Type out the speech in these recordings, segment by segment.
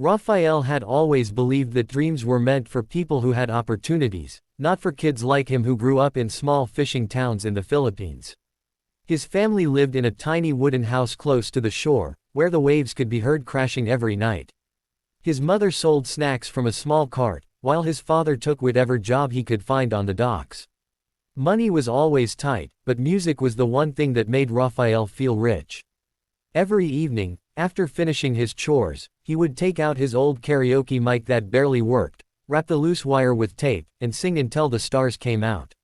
Raphael had always believed that dreams were meant for people who had opportunities, not for kids like him who grew up in small fishing towns in the Philippines. His family lived in a tiny wooden house close to the shore, where the waves could be heard crashing every night. His mother sold snacks from a small cart, while his father took whatever job he could find on the docks. Money was always tight, but music was the one thing that made Raphael feel rich. Every evening, after finishing his chores, he would take out his old karaoke mic that barely worked, wrap the loose wire with tape, and sing until the stars came out.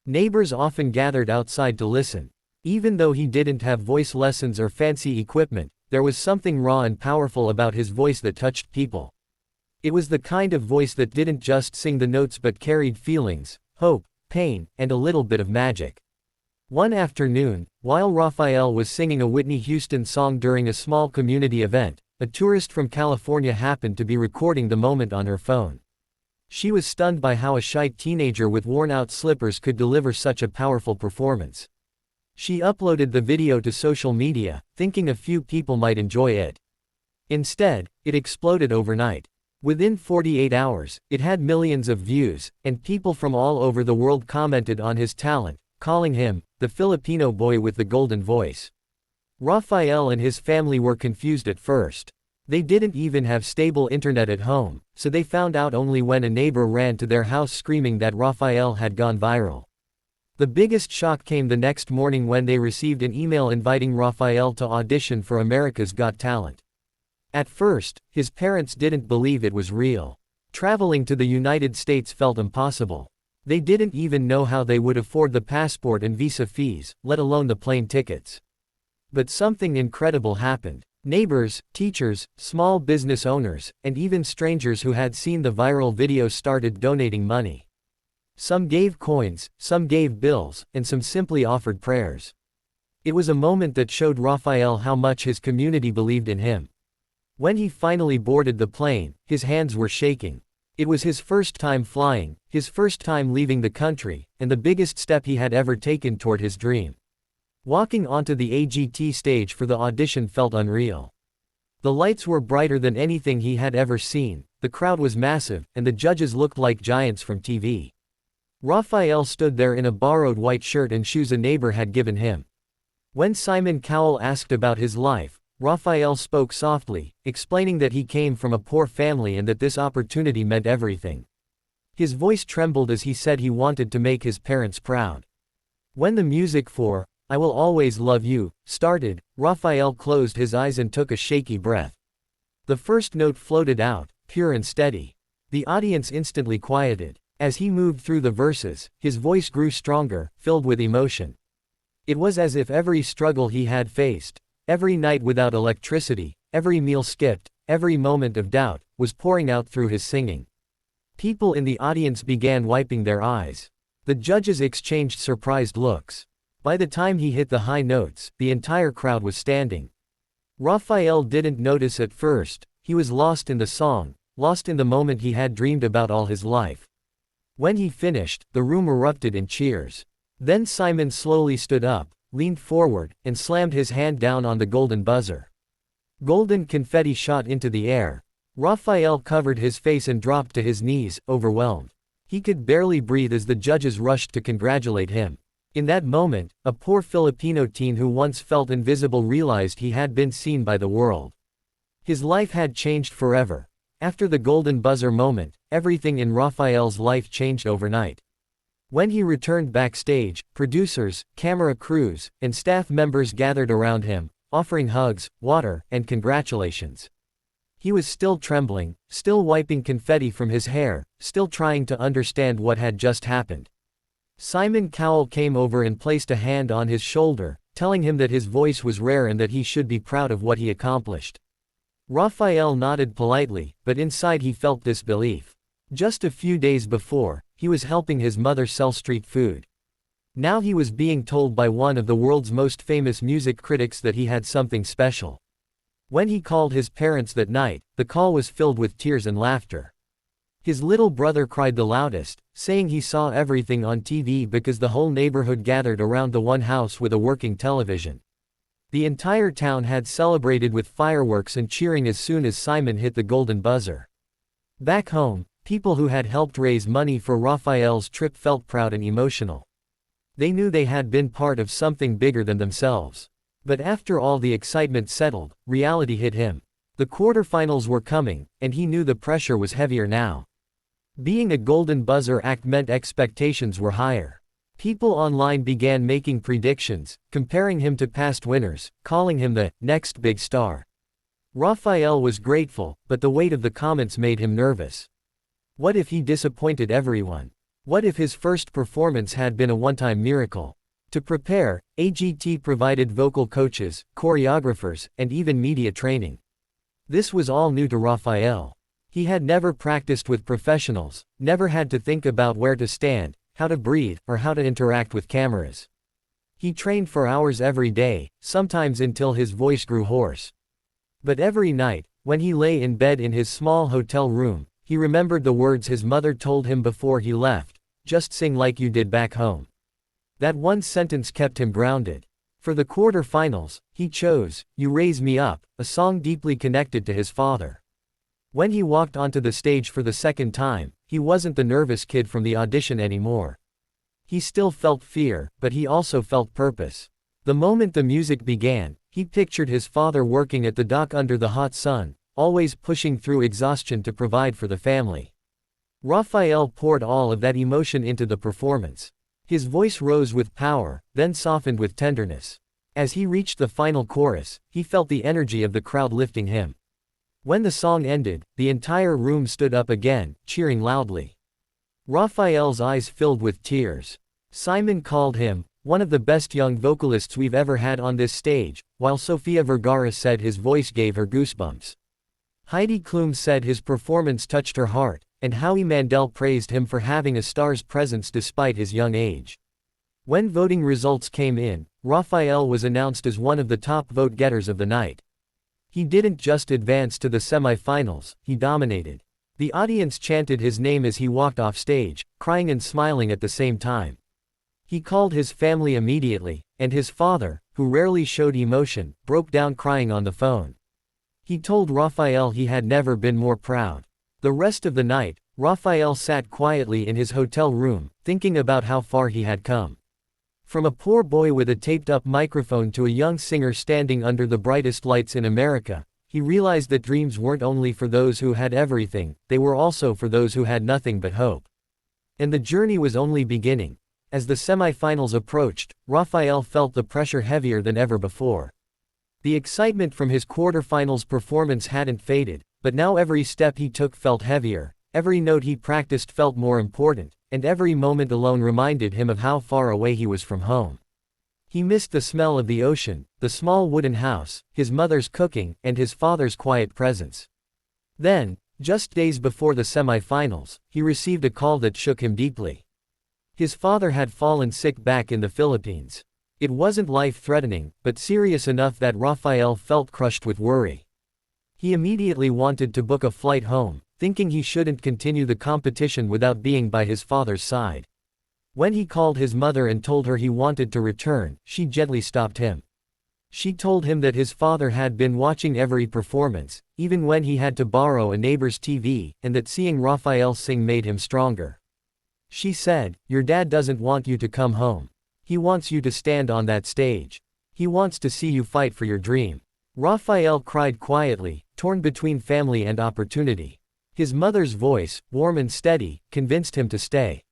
Neighbors often gathered outside to listen. Even though he didn't have voice lessons or fancy equipment, there was something raw and powerful about his voice that touched people. It was the kind of voice that didn't just sing the notes but carried feelings, hope, pain, and a little bit of magic. One afternoon, while Raphael was singing a Whitney Houston song during a small community event, a tourist from California happened to be recording the moment on her phone. She was stunned by how a shy teenager with worn-out slippers could deliver such a powerful performance. She uploaded the video to social media, thinking a few people might enjoy it. Instead, it exploded overnight. Within 48 hours, it had millions of views, and people from all over the world commented on his talent, calling him the Filipino boy with the golden voice. Raphael and his family were confused at first. They didn't even have stable internet at home, so they found out only when a neighbor ran to their house screaming that Raphael had gone viral. The biggest shock came the next morning when they received an email inviting Raphael to audition for America's Got Talent. At first, his parents didn't believe it was real. Traveling to the United States felt impossible. They didn't even know how they would afford the passport and visa fees, let alone the plane tickets. But something incredible happened. Neighbors, teachers, small business owners, and even strangers who had seen the viral video started donating money. Some gave coins, some gave bills, and some simply offered prayers. It was a moment that showed Raphael how much his community believed in him. When he finally boarded the plane, his hands were shaking. It was his first time flying, his first time leaving the country, and the biggest step he had ever taken toward his dream. Walking onto the AGT stage for the audition felt unreal. The lights were brighter than anything he had ever seen, the crowd was massive, and the judges looked like giants from TV. Raphael stood there in a borrowed white shirt and shoes a neighbor had given him. When Simon Cowell asked about his life, Raphael spoke softly, explaining that he came from a poor family and that this opportunity meant everything. His voice trembled as he said he wanted to make his parents proud. When the music for "I Will Always Love You" started, Raphael closed his eyes and took a shaky breath. The first note floated out, pure and steady. The audience instantly quieted. As he moved through the verses, his voice grew stronger, filled with emotion. It was as if every struggle he had faced, every night without electricity, every meal skipped, every moment of doubt, was pouring out through his singing. People in the audience began wiping their eyes. The judges exchanged surprised looks. By the time he hit the high notes, the entire crowd was standing. Raphael didn't notice at first. He was lost in the song, lost in the moment he had dreamed about all his life. When he finished, the room erupted in cheers. Then Simon slowly stood up, leaned forward, and slammed his hand down on the golden buzzer. Golden confetti shot into the air. Raphael covered his face and dropped to his knees, overwhelmed. He could barely breathe as the judges rushed to congratulate him. In that moment, a poor Filipino teen who once felt invisible realized he had been seen by the world. His life had changed forever. After the golden buzzer moment, everything in Raphael's life changed overnight. When he returned backstage, producers, camera crews, and staff members gathered around him, offering hugs, water, and congratulations. He was still trembling, still wiping confetti from his hair, still trying to understand what had just happened. Simon Cowell came over and placed a hand on his shoulder, telling him that his voice was rare and that he should be proud of what he accomplished. Raphael nodded politely, but inside he felt disbelief. Just a few days before, he was helping his mother sell street food. Now he was being told by one of the world's most famous music critics that he had something special. When he called his parents that night, the call was filled with tears and laughter. His little brother cried the loudest, saying he saw everything on TV because the whole neighborhood gathered around the one house with a working television. The entire town had celebrated with fireworks and cheering as soon as Simon hit the golden buzzer. Back home, people who had helped raise money for Raphael's trip felt proud and emotional. They knew they had been part of something bigger than themselves. But after all the excitement settled, reality hit him. The quarterfinals were coming, and he knew the pressure was heavier now. Being a golden buzzer act meant expectations were higher. People online began making predictions, comparing him to past winners, calling him the next big star. Raphael was grateful, but the weight of the comments made him nervous. What if he disappointed everyone? What if his first performance had been a one-time miracle? To prepare, AGT provided vocal coaches, choreographers, and even media training. This was all new to Raphael. He had never practiced with professionals, never had to think about where to stand, how to breathe, or how to interact with cameras. He trained for hours every day, sometimes until his voice grew hoarse. But every night, when he lay in bed in his small hotel room, he remembered the words his mother told him before he left: "Just sing like you did back home." That one sentence kept him grounded. For the quarterfinals, he chose "You Raise Me Up," a song deeply connected to his father. When he walked onto the stage for the second time, he wasn't the nervous kid from the audition anymore. He still felt fear, but he also felt purpose. The moment the music began, he pictured his father working at the dock under the hot sun, always pushing through exhaustion to provide for the family. Raphael poured all of that emotion into the performance. His voice rose with power, then softened with tenderness. As he reached the final chorus, he felt the energy of the crowd lifting him. When the song ended, the entire room stood up again, cheering loudly. Raphael's eyes filled with tears. Simon called him one of the best young vocalists we've ever had on this stage, while Sofia Vergara said his voice gave her goosebumps. Heidi Klum said his performance touched her heart, and Howie Mandel praised him for having a star's presence despite his young age. When voting results came in, Raphael was announced as one of the top vote-getters of the night. He didn't just advance to the semifinals, he dominated. The audience chanted his name as he walked off stage, crying and smiling at the same time. He called his family immediately, and his father, who rarely showed emotion, broke down crying on the phone. He told Raphael he had never been more proud. The rest of the night, Raphael sat quietly in his hotel room, thinking about how far he had come. From a poor boy with a taped-up microphone to a young singer standing under the brightest lights in America, he realized that dreams weren't only for those who had everything, they were also for those who had nothing but hope. And the journey was only beginning. As the semifinals approached, Raphael felt the pressure heavier than ever before. The excitement from his quarterfinals performance hadn't faded, but now every step he took felt heavier, every note he practiced felt more important, and every moment alone reminded him of how far away he was from home. He missed the smell of the ocean, the small wooden house, his mother's cooking, and his father's quiet presence. Then, just days before the semifinals, he received a call that shook him deeply. His father had fallen sick back in the Philippines. It wasn't life-threatening, but serious enough that Raphael felt crushed with worry. He immediately wanted to book a flight home, thinking he shouldn't continue the competition without being by his father's side. When he called his mother and told her he wanted to return, she gently stopped him. She told him that his father had been watching every performance, even when he had to borrow a neighbor's TV, and that seeing Raphael sing made him stronger. She said, "Your dad doesn't want you to come home. He wants you to stand on that stage. He wants to see you fight for your dream." Raphael cried quietly, torn between family and opportunity. His mother's voice, warm and steady, convinced him to stay.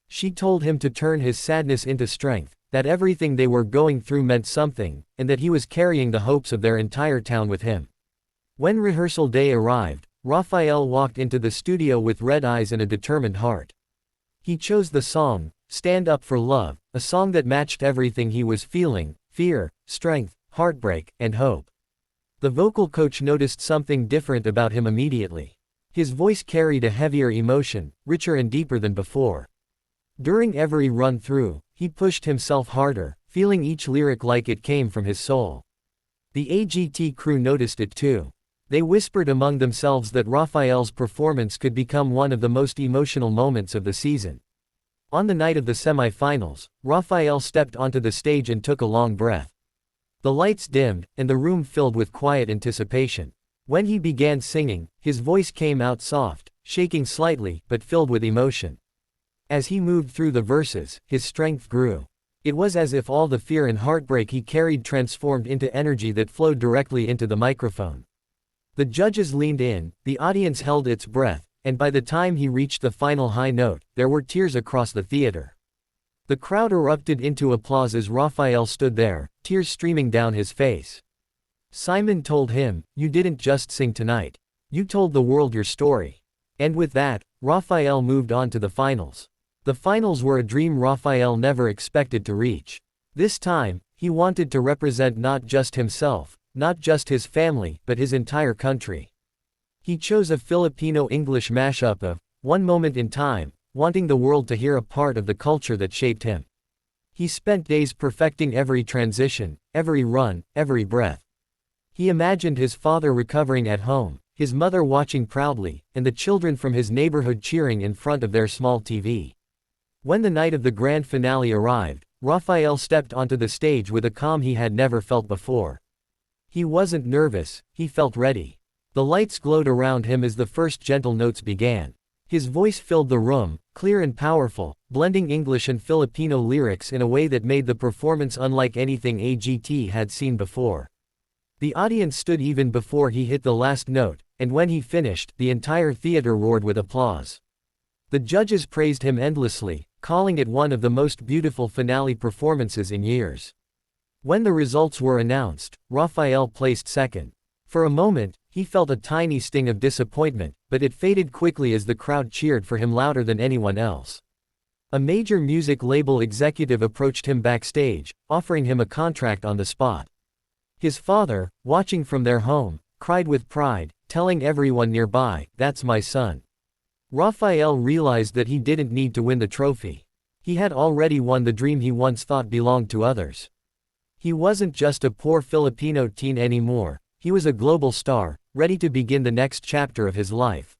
She told him to turn his sadness into strength, that everything they were going through meant something, and that he was carrying the hopes of their entire town with him. When rehearsal day arrived, Raphael walked into the studio with red eyes and a determined heart. He chose the song, "Stand Up for Love," a song that matched everything he was feeling: fear, strength, heartbreak, and hope. The vocal coach noticed something different about him immediately. His voice carried a heavier emotion, richer and deeper than before. During every run-through, he pushed himself harder, feeling each lyric like it came from his soul. The AGT crew noticed it too. They whispered among themselves that Raphael's performance could become one of the most emotional moments of the season. On the night of the semifinals, Raphael stepped onto the stage and took a long breath. The lights dimmed, and the room filled with quiet anticipation. When he began singing, his voice came out soft, shaking slightly, but filled with emotion. As he moved through the verses, his strength grew. It was as if all the fear and heartbreak he carried transformed into energy that flowed directly into the microphone. The judges leaned in, the audience held its breath, and by the time he reached the final high note, there were tears across the theater. The crowd erupted into applause as Raphael stood there, tears streaming down his face. Simon told him, "You didn't just sing tonight. You told the world your story." And with that, Raphael moved on to the finals. The finals were a dream Raphael never expected to reach. This time, he wanted to represent not just himself, not just his family, but his entire country. He chose a Filipino-English mashup of One Moment in Time, wanting the world to hear a part of the culture that shaped him. He spent days perfecting every transition, every run, every breath. He imagined his father recovering at home, his mother watching proudly, and the children from his neighborhood cheering in front of their small TV. When the night of the grand finale arrived, Raphael stepped onto the stage with a calm he had never felt before. He wasn't nervous, he felt ready. The lights glowed around him as the first gentle notes began. His voice filled the room, clear and powerful, blending English and Filipino lyrics in a way that made the performance unlike anything AGT had seen before. The audience stood even before he hit the last note, and when he finished, the entire theater roared with applause. The judges praised him endlessly, calling it one of the most beautiful finale performances in years. When the results were announced, Raphael placed second. For a moment, he felt a tiny sting of disappointment, but it faded quickly as the crowd cheered for him louder than anyone else. A major music label executive approached him backstage, offering him a contract on the spot. His father, watching from their home, cried with pride, telling everyone nearby, "That's my son." Raphael realized that he didn't need to win the trophy. He had already won the dream he once thought belonged to others. He wasn't just a poor Filipino teen anymore, he was a global star, ready to begin the next chapter of his life.